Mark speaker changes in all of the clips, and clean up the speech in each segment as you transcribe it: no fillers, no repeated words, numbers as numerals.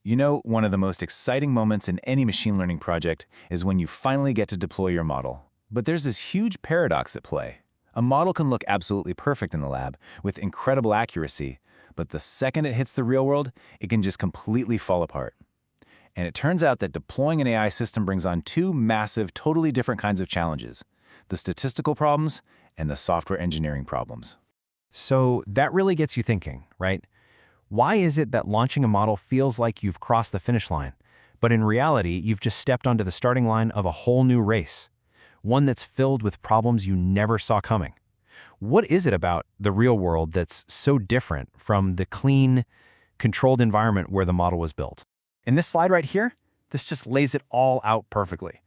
Speaker 1: You know, one of the most exciting moments in any machine learning project is when you finally get to deploy your model. But there's this huge paradox at play. A model can look absolutely perfect in the lab, with incredible accuracy, but the second it hits the real world, it can just completely fall apart. And it turns out that deploying an AI system brings on two massive, totally different kinds of challenges: the statistical problems and the software engineering problems.
Speaker 2: So that really gets you thinking, right? Why is it that launching a model feels like you've crossed the finish line, but in reality, you've just stepped onto the starting line of a whole new race, one that's filled with problems you never saw coming? What is it about the real world that's so different from the clean, controlled environment where the model was built?
Speaker 3: In this slide right here, this just lays it all out perfectly.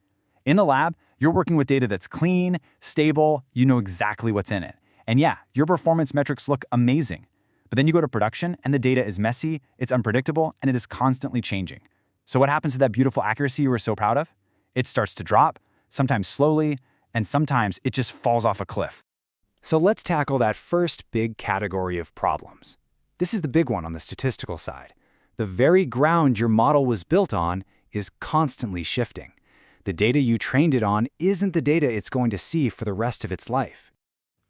Speaker 3: In the lab, you're working with data that's clean, stable, you know exactly what's in it. And yeah, your performance metrics look amazing. But then you go to production and the data is messy, it's unpredictable, and it is constantly changing. So what happens to that beautiful accuracy you were so proud of? It starts to drop, sometimes slowly, and sometimes it just falls off a cliff.
Speaker 4: So let's tackle that first big category of problems. This is the big one on the statistical side. The very ground your model was built on is constantly shifting. The data you trained it on isn't the data it's going to see for the rest of its life.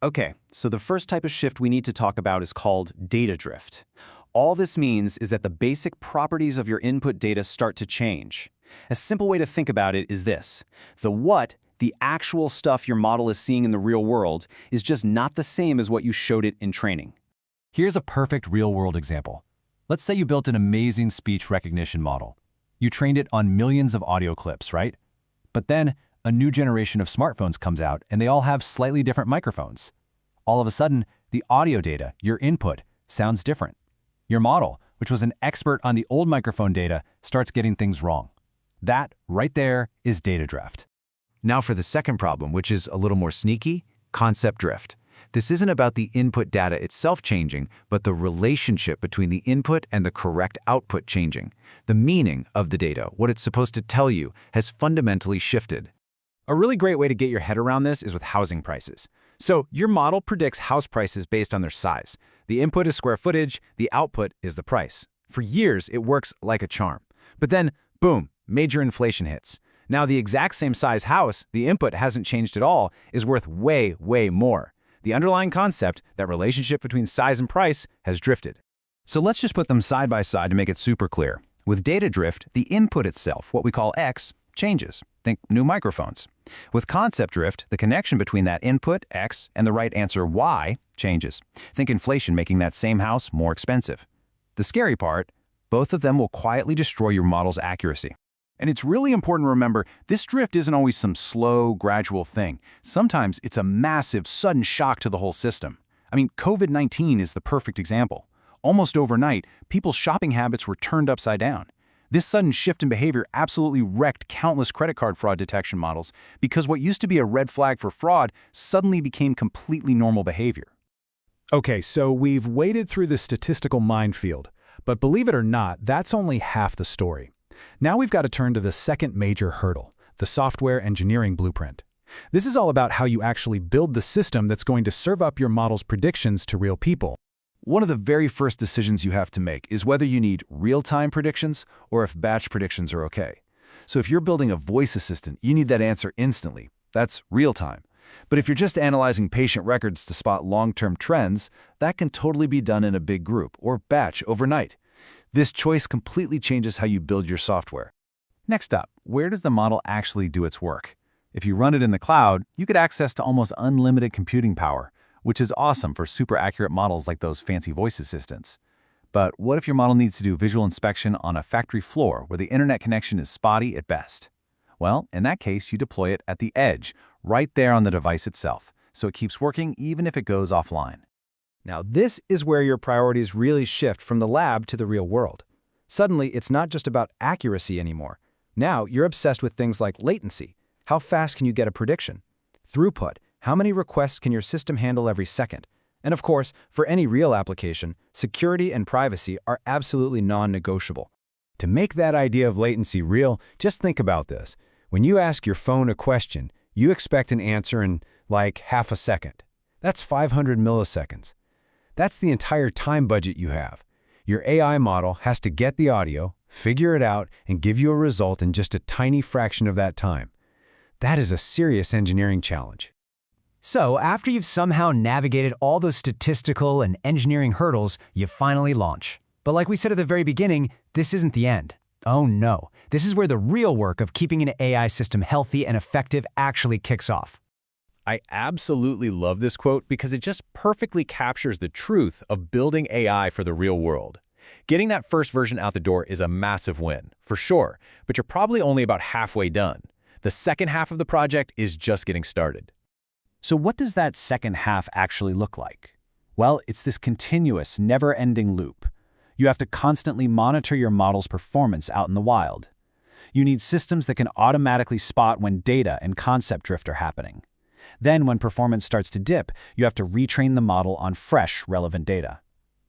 Speaker 3: Okay, so the first type of shift we need to talk about is called data drift. All this means is that the basic properties of your input data start to change. A simple way to think about it is this: the actual stuff your model is seeing in the real world, is just not the same as what you showed it in training.
Speaker 5: Here's a perfect real-world example. Let's say you built an amazing speech recognition model. You trained it on millions of audio clips, right? But then a new generation of smartphones comes out and they all have slightly different microphones. All of a sudden, the audio data, your input, sounds different. Your model, which was an expert on the old microphone data, starts getting things wrong. That, right there, is data drift.
Speaker 2: Now for the second problem, which is a little more sneaky: concept drift. This isn't about the input data itself changing, but the relationship between the input and the correct output changing. The meaning of the data, what it's supposed to tell you, has fundamentally shifted.
Speaker 3: A really great way to get your head around this is with housing prices. So your model predicts house prices based on their size. The input is square footage, the output is the price. For years, it works like a charm. But then, boom, major inflation hits. Now the exact same size house, the input hasn't changed at all, is worth way, way more. The underlying concept, that relationship between size and price, has drifted.
Speaker 1: So let's just put them side by side to make it super clear. With data drift, the input itself, what we call X, changes. Think new microphones. With concept drift, the connection between that input, X, and the right answer, Y, changes. Think inflation making that same house more expensive. The scary part, both of them will quietly destroy your model's accuracy. And it's really important to remember, this drift isn't always some slow, gradual thing. Sometimes it's a massive, sudden shock to the whole system. I mean, COVID-19 is the perfect example. Almost overnight, people's shopping habits were turned upside down. This sudden shift in behavior absolutely wrecked countless credit card fraud detection models because what used to be a red flag for fraud suddenly became completely normal behavior.
Speaker 4: Okay, so we've waded through the statistical minefield, but believe it or not, that's only half the story. Now we've got to turn to the second major hurdle, the software engineering blueprint. This is all about how you actually build the system that's going to serve up your model's predictions to real people.
Speaker 1: One of the very first decisions you have to make is whether you need real-time predictions or if batch predictions are okay. So if you're building a voice assistant, you need that answer instantly. That's real-time. But if you're just analyzing patient records to spot long-term trends, that can totally be done in a big group or batch overnight. This choice completely changes how you build your software. Next up, where does the model actually do its work? If you run it in the cloud, you get access to almost unlimited computing power, which is awesome for super accurate models like those fancy voice assistants. But what if your model needs to do visual inspection on a factory floor where the internet connection is spotty at best? Well, in that case, you deploy it at the edge, right there on the device itself, so it keeps working even if it goes offline.
Speaker 4: Now, this is where your priorities really shift from the lab to the real world. Suddenly, it's not just about accuracy anymore. Now, you're obsessed with things like latency. How fast can you get a prediction? Throughput. How many requests can your system handle every second? And of course, for any real application, security and privacy are absolutely non-negotiable. To make that idea of latency real, just think about this. When you ask your phone a question, you expect an answer in, like, half a second. That's 500 milliseconds. That's the entire time budget you have. Your AI model has to get the audio, figure it out, and give you a result in just a tiny fraction of that time. That is a serious engineering challenge.
Speaker 3: So, after you've somehow navigated all those statistical and engineering hurdles, you finally launch. But like we said at the very beginning, this isn't the end. Oh no, this is where the real work of keeping an AI system healthy and effective actually kicks off.
Speaker 2: I absolutely love this quote because it just perfectly captures the truth of building AI for the real world. Getting that first version out the door is a massive win, for sure, but you're probably only about halfway done. The second half of the project is just getting started.
Speaker 1: So what does that second half actually look like? Well, it's this continuous, never-ending loop. You have to constantly monitor your model's performance out in the wild. You need systems that can automatically spot when data and concept drift are happening. Then, when performance starts to dip, you have to retrain the model on fresh, relevant data.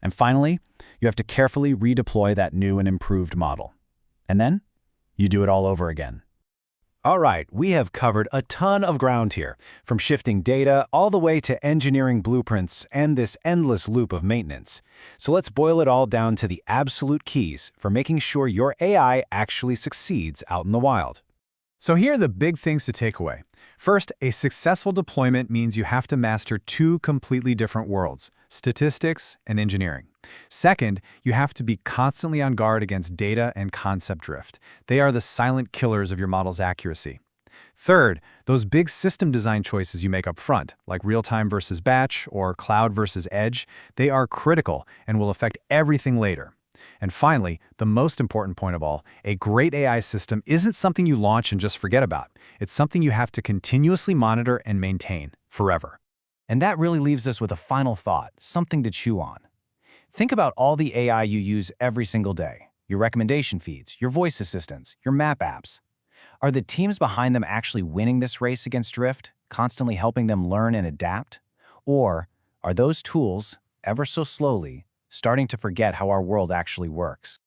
Speaker 1: And finally, you have to carefully redeploy that new and improved model. And then, you do it all over again.
Speaker 2: All right, we have covered a ton of ground here, from shifting data all the way to engineering blueprints and this endless loop of maintenance. So let's boil it all down to the absolute keys for making sure your AI actually succeeds out in the wild.
Speaker 4: So here are the big things to take away. First, a successful deployment means you have to master two completely different worlds, statistics and engineering. Second, you have to be constantly on guard against data and concept drift. They are the silent killers of your model's accuracy. Third, those big system design choices you make up front, like real-time versus batch or cloud versus edge, they are critical and will affect everything later. And finally, the most important point of all, a great AI system isn't something you launch and just forget about. It's something you have to continuously monitor and maintain forever.
Speaker 2: And that really leaves us with a final thought, something to chew on. Think about all the AI you use every single day, your recommendation feeds, your voice assistants, your map apps. Are the teams behind them actually winning this race against drift, constantly helping them learn and adapt? Or are those tools, ever so slowly, starting to forget how our world actually works?